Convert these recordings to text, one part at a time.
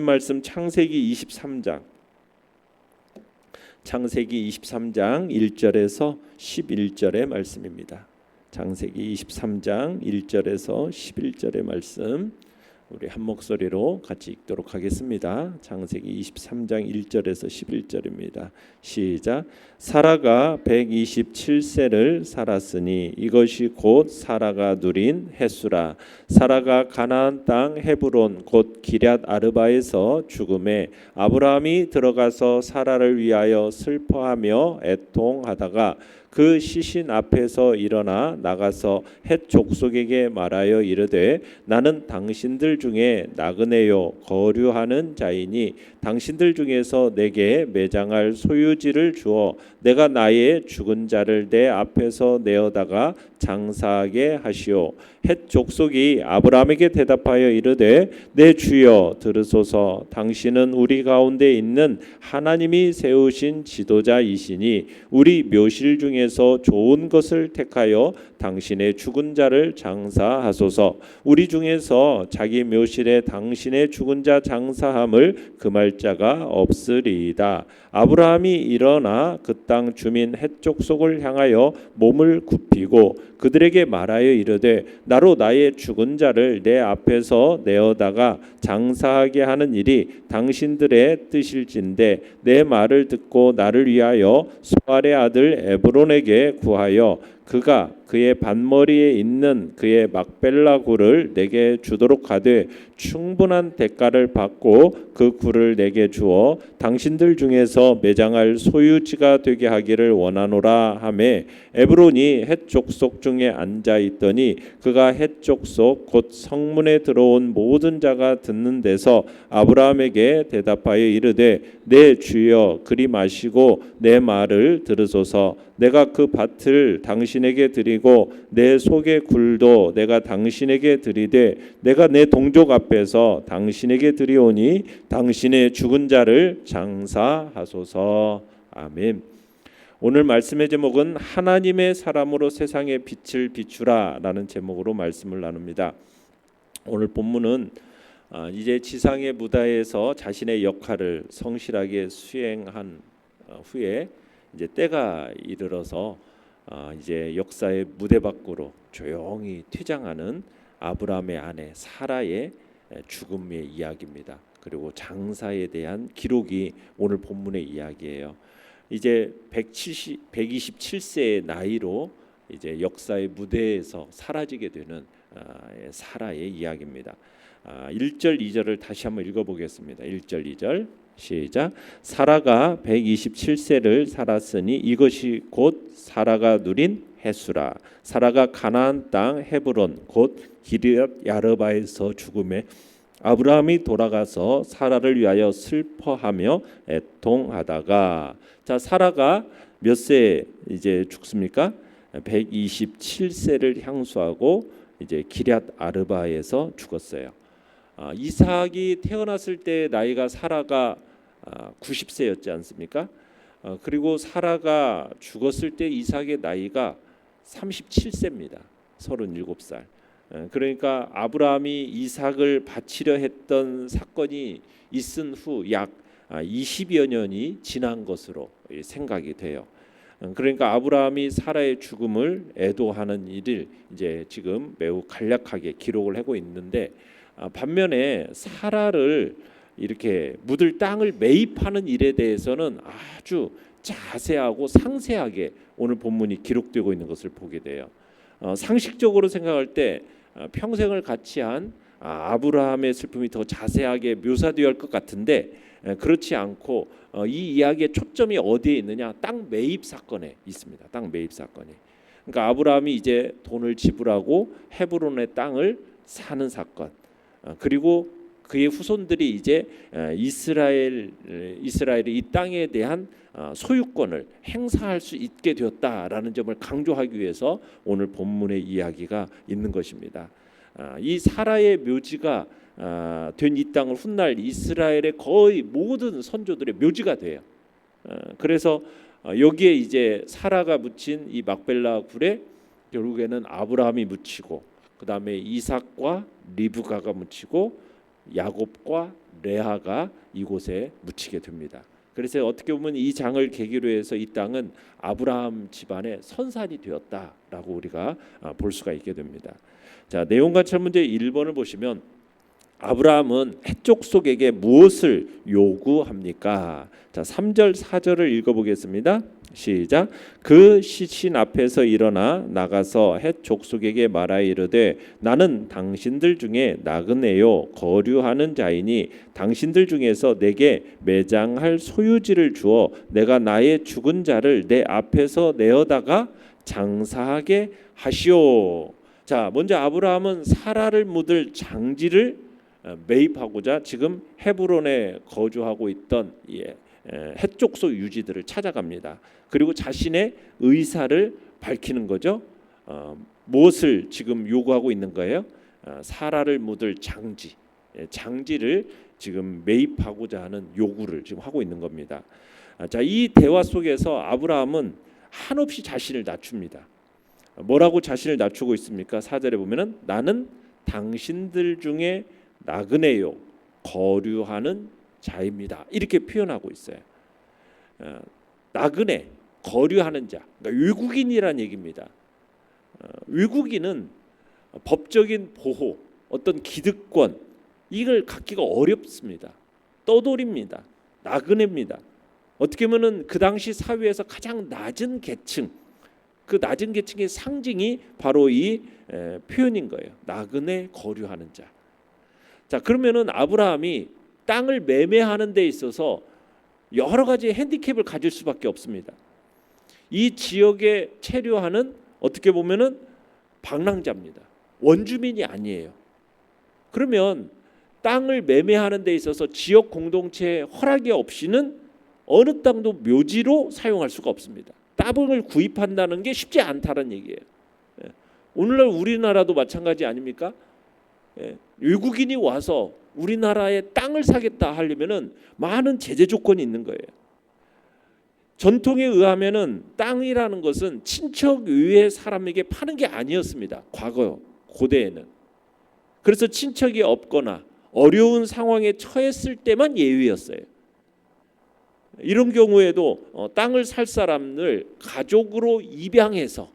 말씀 창세기 23장 1절에서 11절의 말씀입니다. 창세기 23장 1절에서 11절의 말씀 우리 한 목소리로 같이 읽도록 하겠습니다. 창세기 23장 1절에서 11절입니다. 시작. 사라가 127세를 살았으니 이것이 곧 사라가 누린 햇수라. 사라가 가나안 땅 헤브론 곧 기럇 아르바에서 죽음에 아브라함이 들어가서 사라를 위하여 슬퍼하며 애통하다가 그 시신 앞에서 일어나 나가서 헷 족속에게 말하여 이르되 나는 당신들 중에 나그네요 거류하는 자이니 당신들 중에서 내게 매장할 소유지를 주어 내가 나의 죽은 자를 내 앞에서 내어다가 장사하게 하시오. 헷 족속이 아브라함에게 대답하여 이르되 내 주여 들으소서. 당신은 우리 가운데 있는 하나님이 세우신 지도자이시니 우리 묘실 중에서 좋은 것을 택하여 당신의 죽은 자를 장사하소서. 우리 중에서 자기 묘실에 당신의 죽은 자 장사함을 금할 자가 없으리이다. 아브라함이 일어나 그 땅 주민 헷 족속을 향하여 몸을 굽히고 그들에게 말하여 이르되 나로 나의 죽은 자를 내 앞에서 내어다가 장사하게 하는 일이 당신들의 뜻일진데 내 말을 듣고 나를 위하여 소알의 아들 에브론에게 구하여 그가 그의 반머리에 있는 그의 막벨라 굴을 내게 주도록 하되 충분한 대가를 받고 그 굴을 내게 주어 당신들 중에서 매장할 소유지가 되게 하기를 원하노라 하매 에브론이 헷 족속 중에 앉아 있더니 그가 헷 족속 곧 성문에 들어온 모든 자가 듣는 데서 아브라함에게 대답하여 이르되 내 주여 그리 마시고 내 말을 들으소서. 내가 그 밭을 당신에게 드리고 내 속의 굴도 내가 당신에게 드리되 내가 내 동족 앞에서 당신에게 드리오니 당신의 죽은 자를 장사하소서. 아멘. 오늘 말씀의 제목은 하나님의 사람으로 세상의 빛을 비추라 라는 제목으로 말씀을 나눕니다. 오늘 본문은 이제 지상의 무다에서 자신의 역할을 성실하게 수행한 후에 이제 때가 이르러서 이제 역사의 무대 밖으로 조용히 퇴장하는 아브라함의 아내 사라의 죽음의 이야기입니다. 그리고 장사에 대한 기록이 오늘 본문의 이야기예요. 이제 127세의 나이로 이제 역사의 무대에서 사라지게 되는 사라의 이야기입니다. 1절 2절을 다시 한번 읽어보겠습니다. 1절 2절 시작. 사라가 127세를 살았으니 이것이 곧 사라가 누린 햇수라. 사라가 가나안 땅 헤브론 곧 기럇 야르바에서 죽음에 아브라함이 돌아가서 사라를 위하여 슬퍼하며 애통하다가 자 사라가 몇 세 이제 죽습니까? 127세를 향수하고 이제 기럇 아르바에서 죽었어요. 이삭이 태어났을 때 나이가 사라가 90세였지 않습니까? 그리고 사라가 죽었을 때 이삭의 나이가 37세입니다. 37살. 그러니까 아브라함이 이삭을 바치려 했던 사건이 있은 후 약 20여 년이 지난 것으로 생각이 돼요. 그러니까 아브라함이 사라의 죽음을 애도하는 일을 이제 지금 매우 간략하게 기록을 하고 있는데 반면에 사라를 이렇게 묻을 땅을 매입하는 일에 대해서는 아주 자세하고 상세하게 오늘 본문이 기록되고 있는 것을 보게 돼요. 상식적으로 생각할 때 평생을 같이 한 아브라함의 슬픔이 더 자세하게 묘사되어야 할 것 같은데 그렇지 않고 이 이야기의 초점이 어디에 있느냐? 땅 매입 사건에 있습니다. 땅 매입 사건이. 그러니까 아브라함이 이제 돈을 지불하고 헤브론의 땅을 사는 사건. 그리고 그의 후손들이 이제 이스라엘이 이 땅에 대한 소유권을 행사할 수 있게 되었다라는 점을 강조하기 위해서 오늘 본문의 이야기가 있는 것입니다. 이 사라의 묘지가 된 이 땅을 훗날 이스라엘의 거의 모든 선조들의 묘지가 돼요. 그래서 여기에 이제 사라가 묻힌 이 막벨라 굴에 결국에는 아브라함이 묻히고 그 다음에 이삭과 리브가가 묻히고 야곱과 레아가 이곳에 묻히게 됩니다. 그래서 어떻게 보면 이 장을 계기로 해서 이 땅은 아브라함 집안의 선산이 되었다라고 우리가 볼 수가 있게 됩니다. 자, 내용 관찰 문제 1번을 보시면 아브라함은 헷족속에게 무엇을 요구합니까? 자, 3절 4절을 읽어보겠습니다. 시작. 그 시신 앞에서 일어나 나가서 헷족속에게 말하 이르되 나는 당신들 중에 나그네요 거류하는 자이니 당신들 중에서 내게 매장할 소유지를 주어 내가 나의 죽은 자를 내 앞에서 내어다가 장사하게 하시오. 자, 먼저 아브라함은 사라를 묻을 장지를 매입하고자 지금 헤브론에 거주하고 있던 헷족속 유지들을 찾아갑니다. 그리고 자신의 의사를 밝히는 거죠. 무엇을 지금 요구하고 있는 거예요? 사라를 묻을 장지를 지금 매입하고자 하는 요구를 지금 하고 있는 겁니다. 자, 이 대화 속에서 아브라함은 한없이 자신을 낮춥니다. 뭐라고 자신을 낮추고 있습니까? 4절에 보면은 나는 당신들 중에 나그네요 거류하는 자입니다. 이렇게 표현하고 있어요. 나그네 거류하는 자, 그러니까 외국인이란 얘기입니다. 외국인은 법적인 보호, 어떤 기득권 이걸 갖기가 어렵습니다. 떠돌입니다. 나그네입니다. 어떻게 보면은 그 당시 사회에서 가장 낮은 계층, 그 낮은 계층의 상징이 바로 이 표현인 거예요. 나그네 거류하는 자. 자, 그러면은 아브라함이 땅을 매매하는 데 있어서 여러 가지 핸디캡을 가질 수밖에 없습니다. 이 지역에 체류하는 어떻게 보면은 방랑자입니다. 원주민이 아니에요. 그러면 땅을 매매하는 데 있어서 지역 공동체의 허락이 없이는 어느 땅도 묘지로 사용할 수가 없습니다. 땅을 구입한다는 게 쉽지 않다는 얘기예요. 오늘날 우리나라도 마찬가지 아닙니까? 외국인이 와서 우리나라의 땅을 사겠다 하려면은 많은 제재 조건이 있는 거예요. 전통에 의하면은 땅이라는 것은 친척 외의 사람에게 파는 게 아니었습니다. 과거 고대에는. 그래서 친척이 없거나 어려운 상황에 처했을 때만 예외였어요. 이런 경우에도 땅을 살 사람을 가족으로 입양해서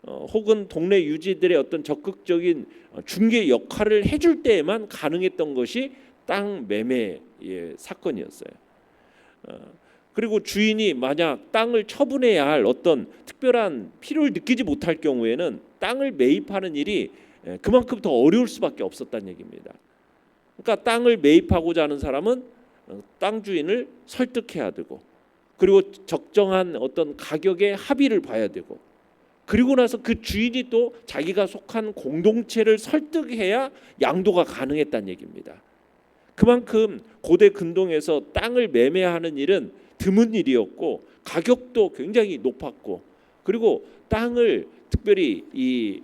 혹은 동네 유지들의 어떤 적극적인 중개 역할을 해줄 때에만 가능했던 것이 땅 매매의 사건이었어요. 그리고 주인이 만약 땅을 처분해야 할 어떤 특별한 필요를 느끼지 못할 경우에는 땅을 매입하는 일이 그만큼 더 어려울 수밖에 없었다는 얘기입니다. 그러니까 땅을 매입하고자 하는 사람은 땅 주인을 설득해야 되고, 그리고 적정한 어떤 가격의 합의를 봐야 되고, 그리고 나서 그 주인이 또 자기가 속한 공동체를 설득해야 양도가 가능했다는 얘기입니다. 그만큼 고대 근동에서 땅을 매매하는 일은 드문 일이었고 가격도 굉장히 높았고, 그리고 땅을 특별히 이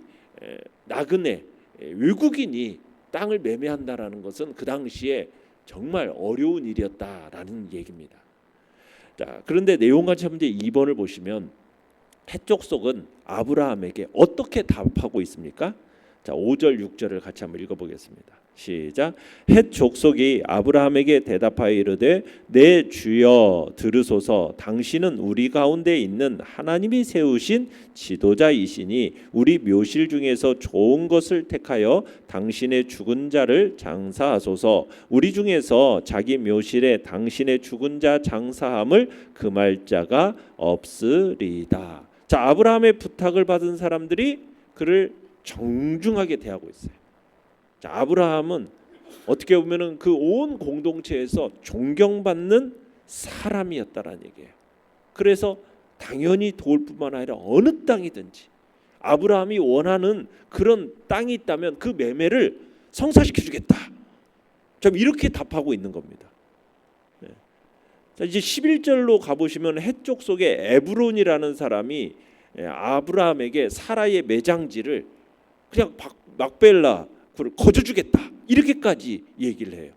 나그네 외국인이 땅을 매매한다라는 것은 그 당시에 정말 어려운 일이었다라는 얘기입니다. 자, 그런데 내용 관찰 문제 2번을 보시면 헷족속은 아브라함에게 어떻게 답하고 있습니까? 자, 5절 6절을 같이 한번 읽어보겠습니다. 시작. 헷족속이 아브라함에게 대답하여 이르되 내 주여 들으소서. 당신은 우리 가운데 있는 하나님이 세우신 지도자이시니 우리 묘실 중에서 좋은 것을 택하여 당신의 죽은 자를 장사하소서. 우리 중에서 자기 묘실에 당신의 죽은 자 장사함을 금할 자가 없으리이다. 자, 아브라함의 부탁을 받은 사람들이 그를 정중하게 대하고 있어요. 자, 아브라함은 어떻게 보면은 그 온 공동체에서 존경받는 사람이었다라는 얘기예요. 그래서 당연히 도울 뿐만 아니라 어느 땅이든지 아브라함이 원하는 그런 땅이 있다면 그 매매를 성사시켜 주겠다. 좀 이렇게 답하고 있는 겁니다. 네. 자, 이제 11절로 가보시면 헷족 속에 에브론이라는 사람이 아브라함에게 사라의 매장지를 그냥 막벨라 거저주겠다 이렇게까지 얘기를 해요.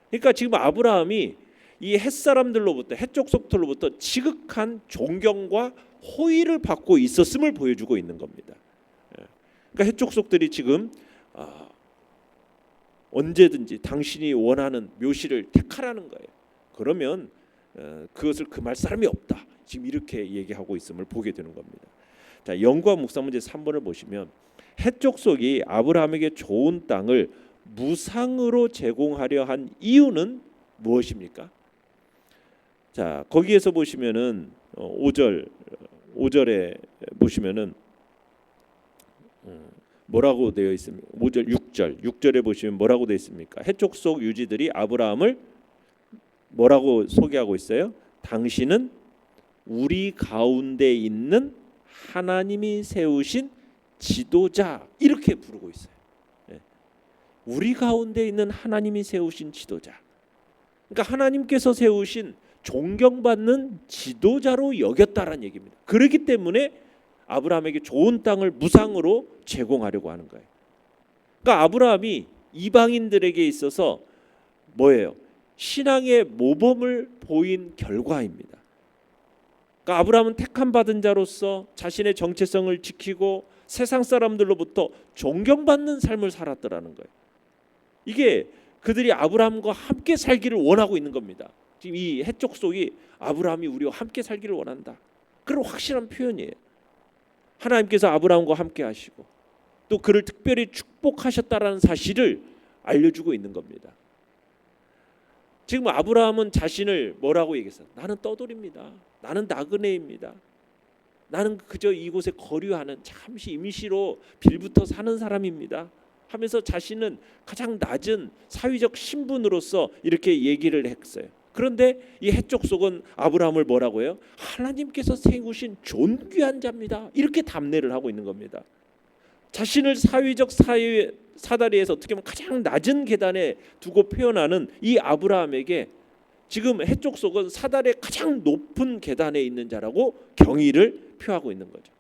그러니까 지금 아브라함이 이 헷사람들로부터 헷족속들로부터 지극한 존경과 호의를 받고 있었음을 보여주고 있는 겁니다. 그러니까 헷족속들이 지금 언제든지 당신이 원하는 묘시를 택하라는 거예요. 그러면 그것을 금할 사람이 없다. 지금 이렇게 얘기하고 있음을 보게 되는 겁니다. 자, 연구와 묵상 문제 3번을 보시면 헷족속이 아브라함에게 좋은 땅을 무상으로 제공하려 한 이유는 무엇입니까? 자, 거기에서 보시면은 5절에 보시면은 뭐라고 되어 있습니까? 5절 6절에 보시면 뭐라고 되어 있습니까? 헷족속 유지들이 아브라함을 뭐라고 소개하고 있어요? 당신은 우리 가운데 있는 하나님이 세우신 지도자, 이렇게 부르고 있어요. 우리 가운데 있는 하나님이 세우신 지도자. 그러니까 하나님께서 세우신 존경받는 지도자로 여겼다라는 얘기입니다. 그렇기 때문에 아브라함에게 좋은 땅을 무상으로 제공하려고 하는 거예요. 그러니까 아브라함이 이방인들에게 있어서 뭐예요? 신앙의 모범을 보인 결과입니다. 그러니까 아브라함은 택함 받은 자로서 자신의 정체성을 지키고 세상 사람들로부터 존경받는 삶을 살았더라는 거예요. 이게 그들이 아브라함과 함께 살기를 원하고 있는 겁니다. 지금 이 헷족속이 아브라함이 우리와 함께 살기를 원한다. 그런 확실한 표현이에요. 하나님께서 아브라함과 함께 하시고 또 그를 특별히 축복하셨다라는 사실을 알려주고 있는 겁니다. 지금 아브라함은 자신을 뭐라고 얘기했어요? 나는 떠돌입니다. 나는 나그네입니다. 나는 그저 이곳에 거류하는 잠시 임시로 빌부터 사는 사람입니다. 하면서 자신은 가장 낮은 사회적 신분으로서 이렇게 얘기를 했어요. 그런데 이 헷족속은 아브라함을 뭐라고 해요? 하나님께서 세우신 존귀한 자입니다. 이렇게 답례를 하고 있는 겁니다. 자신을 사회적 사다리에서 어떻게 보면 가장 낮은 계단에 두고 표현하는 이 아브라함에게 지금 헷족속은 사다리의 가장 높은 계단에 있는 자라고 경의를 표하고 있는 거죠.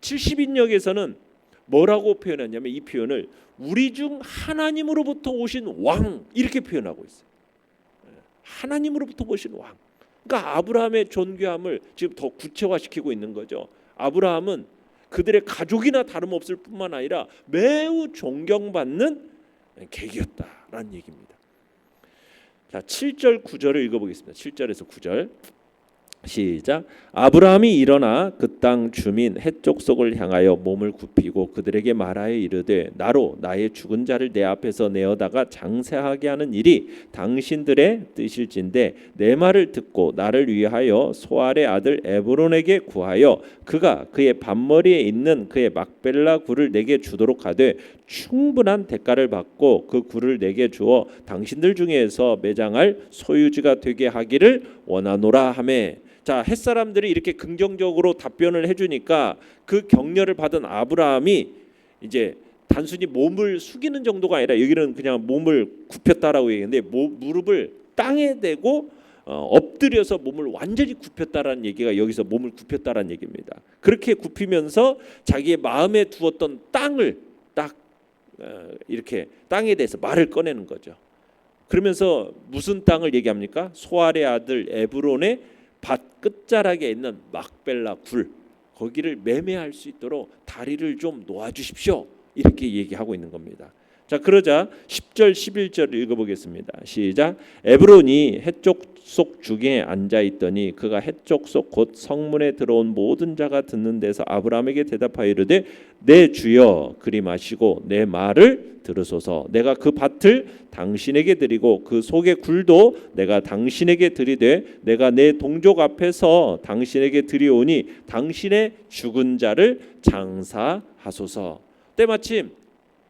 70인역에서는 뭐라고 표현했냐면 이 표현을 우리 중 하나님으로부터 오신 왕, 이렇게 표현하고 있어요. 하나님으로부터 오신 왕. 그러니까 아브라함의 존귀함을 지금 더 구체화시키고 있는 거죠. 아브라함은 그들의 가족이나 다름없을 뿐만 아니라 매우 존경받는 계기였다라는 얘기입니다. 자, 7절 9절을 읽어보겠습니다. 7절에서 9절 시작. 아브라함이 일어나 그 땅 주민 헷족속을 향하여 몸을 굽히고 그들에게 말하여 이르되 나로 나의 죽은 자를 내 앞에서 내어다가 장사하게 하는 일이 당신들의 뜻일진데 내 말을 듣고 나를 위하여 소알의 아들 에브론에게 구하여 그가 그의 반머리에 있는 그의 막벨라 굴을 내게 주도록 하되 충분한 대가를 받고 그 굴을 내게 주어 당신들 중에서 매장할 소유지가 되게 하기를 원하노라 하매. 자, 햇사람들이 이렇게 긍정적으로 답변을 해주니까 그 격려를 받은 아브라함이 이제 단순히 몸을 숙이는 정도가 아니라 여기는 그냥 몸을 굽혔다라고 얘기했는데 무릎을 땅에 대고 엎드려서 몸을 완전히 굽혔다라는 얘기가 여기서 몸을 굽혔다라는 얘기입니다. 그렇게 굽히면서 자기의 마음에 두었던 땅을 딱 이렇게 땅에 대해서 말을 꺼내는 거죠. 그러면서 무슨 땅을 얘기합니까? 소알의 아들 에브론의 밭 끝자락에 있는 막벨라 굴, 거기를 매매할 수 있도록 다리를 좀 놓아주십시오. 이렇게 얘기하고 있는 겁니다. 자, 그러자 10절 11절을 읽어보겠습니다. 시작. 에브론이 헷족속 중에 앉아있더니 그가 헷족속 곧 성문에 들어온 모든 자가 듣는 데서 아브라함에게 대답하여 이르되 내 주여 그리 마시고 내 말을 들으소서. 내가 그 밭을 당신에게 드리고 그 속의 굴도 내가 당신에게 드리되 내가 내 동족 앞에서 당신에게 드리오니 당신의 죽은 자를 장사하소서. 때마침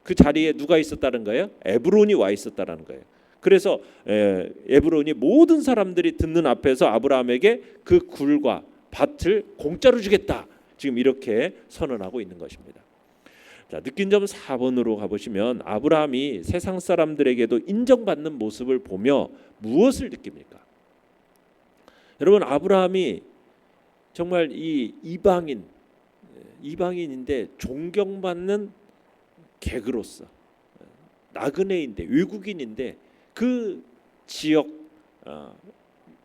그 자리에 누가 있었다는 거예요? 에브론이 와 있었다는 거예요. 그래서 에브론이 모든 사람들이 듣는 앞에서 아브라함에게 그 굴과 밭을 공짜로 주겠다. 지금 이렇게 선언하고 있는 것입니다. 자, 느낀 점 4번으로 가보시면 아브라함이 세상 사람들에게도 인정받는 모습을 보며 무엇을 느낍니까? 여러분, 아브라함이 정말 이 이방인인데 존경받는 객으로서 나그네인데 외국인인데 그 지역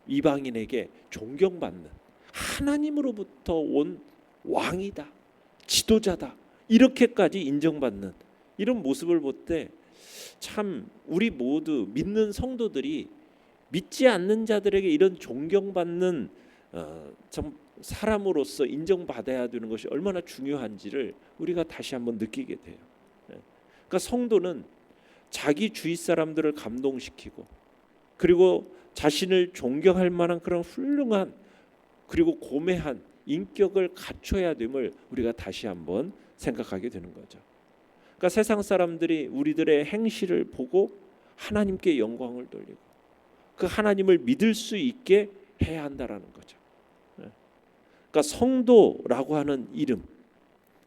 이방인에게 존경받는 하나님으로부터 온 왕이다, 지도자다, 이렇게까지 인정받는 이런 모습을 볼 때 참 우리 모두 믿는 성도들이 믿지 않는 자들에게 이런 존경받는 참 사람으로서 인정받아야 되는 것이 얼마나 중요한지를 우리가 다시 한번 느끼게 돼요. 그러니까 성도는 자기 주위 사람들을 감동시키고 그리고 자신을 존경할 만한 그런 훌륭한 그리고 고매한 인격을 갖춰야 됨을 우리가 다시 한번 생각하게 되는 거죠. 그러니까 세상 사람들이 우리들의 행실을 보고 하나님께 영광을 돌리고 그 하나님을 믿을 수 있게 해야 한다라는 거죠. 그러니까 성도라고 하는 이름,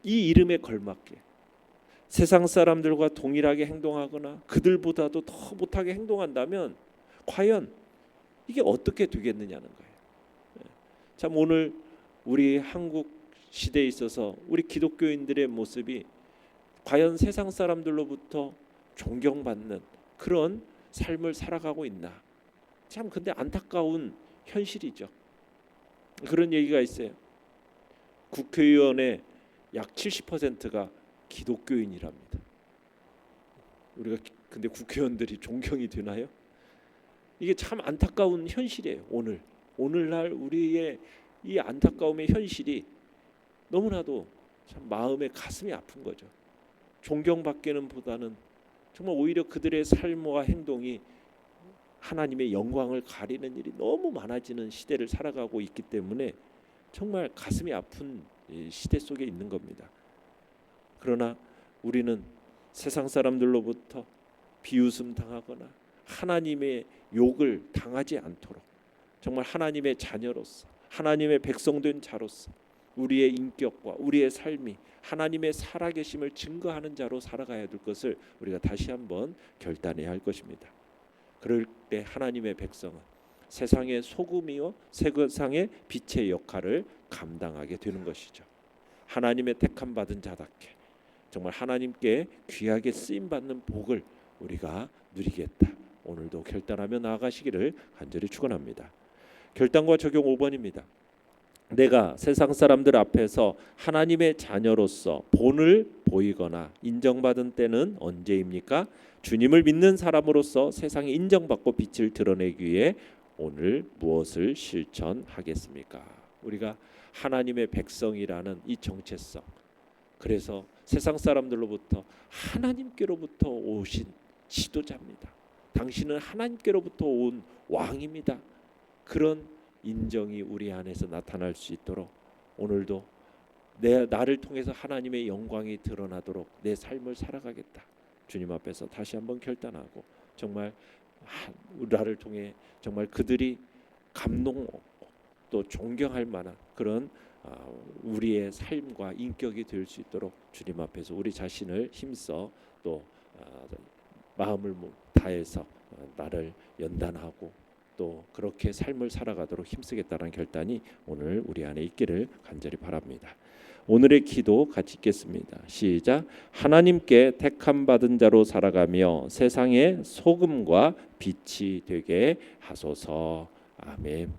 이 이름에 걸맞게 세상 사람들과 동일하게 행동하거나 그들보다도 더 못하게 행동한다면 과연 이게 어떻게 되겠느냐는 거예요. 참 오늘 우리 한국 시대에 있어서 우리 기독교인들의 모습이 과연 세상 사람들로부터 존경받는 그런 삶을 살아가고 있나? 참 근데 안타까운 현실이죠. 그런 얘기가 있어요. 국회의원의 약 70%가 기독교인이랍니다. 우리가 근데 국회의원들이 존경이 되나요? 이게 참 안타까운 현실이에요. 오늘날 우리의 이 안타까움의 현실이 너무나도 참 마음에 가슴이 아픈 거죠. 존경받기는 보다는 정말 오히려 그들의 삶과 행동이 하나님의 영광을 가리는 일이 너무 많아지는 시대를 살아가고 있기 때문에 정말 가슴이 아픈 시대 속에 있는 겁니다. 그러나 우리는 세상 사람들로부터 비웃음 당하거나 하나님의 욕을 당하지 않도록 정말 하나님의 자녀로서 하나님의 백성된 자로서 우리의 인격과 우리의 삶이 하나님의 살아계심을 증거하는 자로 살아가야 될 것을 우리가 다시 한번 결단해야 할 것입니다. 그럴 때 하나님의 백성은 세상의 소금이요 세상의 빛의 역할을 감당하게 되는 것이죠. 하나님의 택함 받은 자답게 정말 하나님께 귀하게 쓰임 받는 복을 우리가 누리겠다. 오늘도 결단하며 나아가시기를 간절히 축원합니다. 결단과 적용 5번입니다. 내가 세상 사람들 앞에서 하나님의 자녀로서 본을 보이거나 인정받은 때는 언제입니까? 주님을 믿는 사람으로서 세상에 인정받고 빛을 드러내기 위해 오늘 무엇을 실천하겠습니까? 우리가 하나님의 백성이라는 이 정체성, 그래서 세상 사람들로부터 하나님께로부터 오신 지도자입니다. 당신은 하나님께로부터 온 왕입니다. 그런 인정이 우리 안에서 나타날 수 있도록 오늘도 나를 통해서 하나님의 영광이 드러나도록 내 삶을 살아가겠다. 주님 앞에서 다시 한번 결단하고 정말 나를 통해 정말 그들이 감동하고 또 존경할 만한 그런 우리의 삶과 인격이 될 수 있도록 주님 앞에서 우리 자신을 힘써 또 마음을 다해서 나를 연단하고 또 그렇게 삶을 살아가도록 힘쓰겠다는 결단이 오늘 우리 안에 있기를 간절히 바랍니다. 오늘의 기도 같이 읽겠습니다. 시작. 하나님께 택함 받은 자로 살아가며 세상의 소금과 빛이 되게 하소서. 아멘.